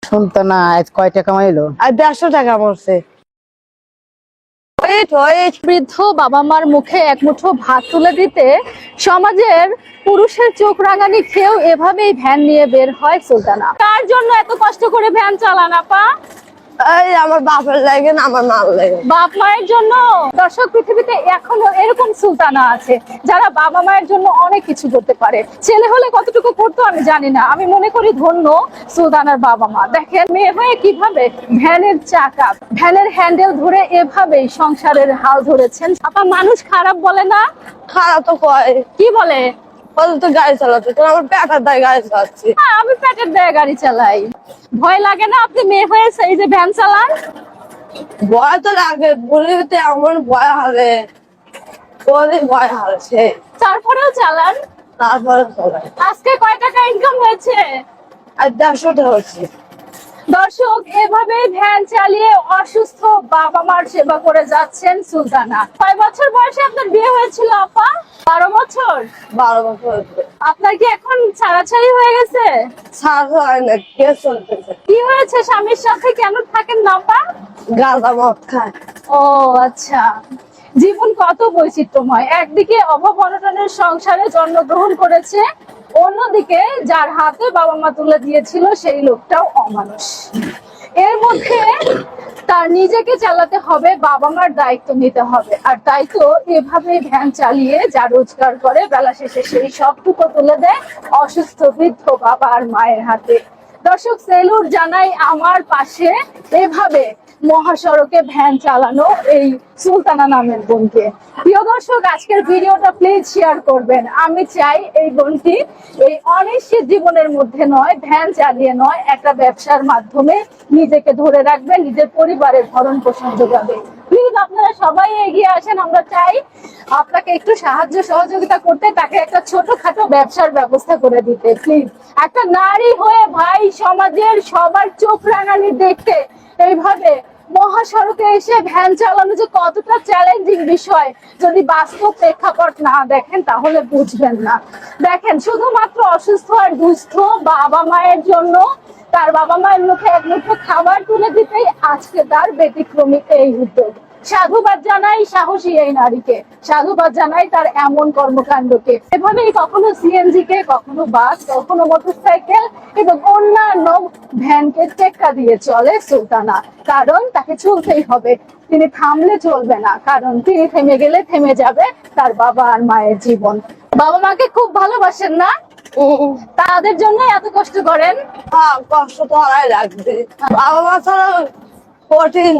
শুনতো না, আজ কয় টাকা কামাইলো? আর 150 টাকা পড়ছে। বৃদ্ধ বাবা মার মুখে এক মুঠো ভাত তুলে দিতে সমাজের পুরুষের চোখ রাঙানি খেয়েও এভাবেই ভ্যান নিয়ে বের হয় সুলতানা। তার জন্য এত কষ্ট করে ভ্যান চালান আপা? এই আমার বাপের লাগে না, আমার মার লাগে। বাপ মায়ের জন্য। দর্শক, পৃথিবীতে এখনো এরকম সুলতানা আছে যারা বাবা মায়ের জন্য অনেক কিছু করতে পারে। ছেলে হলে কতটুকু করতো আমি জানি না, আমি মনে করি ধন্য সুলতানার বাবা মা। দেখেন মেয়ে হয়ে কিভাবে ভ্যানের চাকা, ভ্যানের হ্যান্ডেল ধরে এভাবেই সংসারের হাল ধরেছেন। আপা, মানুষ খারাপ বলে না? খারাপ তো কয়, কি বলে? তো গাড়ি চালাচ্ছে, তো আমার পেটার দায় গাড়ি চালাচ্ছি। হ্যাঁ, আমি পেটের দায়ে গাড়ি চালাই। ভয় লাগে না আপনি মেয়ে হয়ে এই যে ভ্যান চালান? ভয় তো লাগে, বলিতে এমন ভয় হবে, বলে ভয় হচ্ছে, তারপরেও চালান? তারপরে চলে। আজকে কয় টাকা ইনকাম হয়েছে? আর 150 টাকা হচ্ছে। দর্শক, এভাবেই ভ্যান চালিয়ে অসুস্থ বাবা মার সেবা করে যাচ্ছেন সুলতানা। 6 বছর বয়সে আপনার বিয়ে হয়েছিল আপা? 12 বছর? 12 বছর হচ্ছে। আপনার কি এখন ছাড়াছাড়ি হয়ে গেছে? ছাড়া হয় না, কে চলতেছে? কি হয়েছে, স্বামীর সাথে কেন থাকেন না আপা? গাঁজা মদ খায়। ও আচ্ছা। জীবন কত বৈচিত্র্যময়। একদিকে অভাব অনটনের সংসারে জন্মগ্রহণ করেছে, অন্যদিকে যার হাতে বাবা মা তুলে দিয়েছিল সেই লোকটাও অমানুষ। এর মধ্যে তার নিজেকে চালাতে হবে, বাবা মার দায়িত্ব নিতে হবে। আর তাই তো এভাবে ভ্যান চালিয়ে যা রোজগার করে বেলা শেষে সেই সবটুকু তুলে দেয় অসুস্থ বৃদ্ধ বাবা আর মায়ের হাতে। দর্শক, সেলুট জানাই আমার পাশে এভাবে মহাসড়কে ভ্যান চালানো এই সুলতানা নামের বোনকে। প্রিয় দর্শক, আজকের ভিডিওটা প্লিজ শেয়ার করবেন। আমি চাই এই বোনটি এই অনিশ্চিত জীবনের মধ্যে নয়, ভ্যান চালিয়ে নয়, একটা ব্যবসার মাধ্যমে নিজেকে ধরে রাখবে, নিজের পরিবারের ভরণ পোষণ যোগাবে। প্লিজ আপনারা সবাই এগিয়ে আসেন। আমরা চাই আপনাকে একটু সাহায্য সহযোগিতা করতে, তাকে একটা ছোটখাটো ব্যবসার ব্যবস্থা করে দিতে। প্লিজ, একটা নারী হয়ে ভাই সমাজের সবার চোখ রাঙানি দেখতে এইভাবে মহাসড়কে এসে ভ্যান চালানো যে কতটা চ্যালেঞ্জিং বিষয়, যদি বাস্তব প্রেক্ষাপট না দেখেন তাহলে বুঝবেন না। দেখেন, শুধুমাত্র অসুস্থ আর দুস্থ বাবা মায়ের জন্য তার বাবা মায়ের মুখে এক মুঠো খাবার তুলে দিতেই আজকে তার ব্যতিক্রমী এই উদ্যোগ। সাধুবাদ জানাই সাহসী এই নারীকে, সাধুবাদ জানাই তার এমন কর্মকাণ্ডকে। এভাবেই কখনো সিএনজি কে, কখনো বাস, কখনো মোটরসাইকেল এবং অন্যান্য ভ্যানকে টেক্কা দিয়ে চলে সুলতানা। কারণ তাকে চলতেই হবে, তিনি থামলে চলবে না, কারণ তিনি থেমে গেলে থেমে যাবে তার বাবা আর মায়ের জীবন। বাবা মাকে খুব ভালোবাসেন না? তাদের জন্য এত কষ্ট করেন? কষ্ট তো হারাই লাগবে, বাবা মা ছাড়া কঠিন।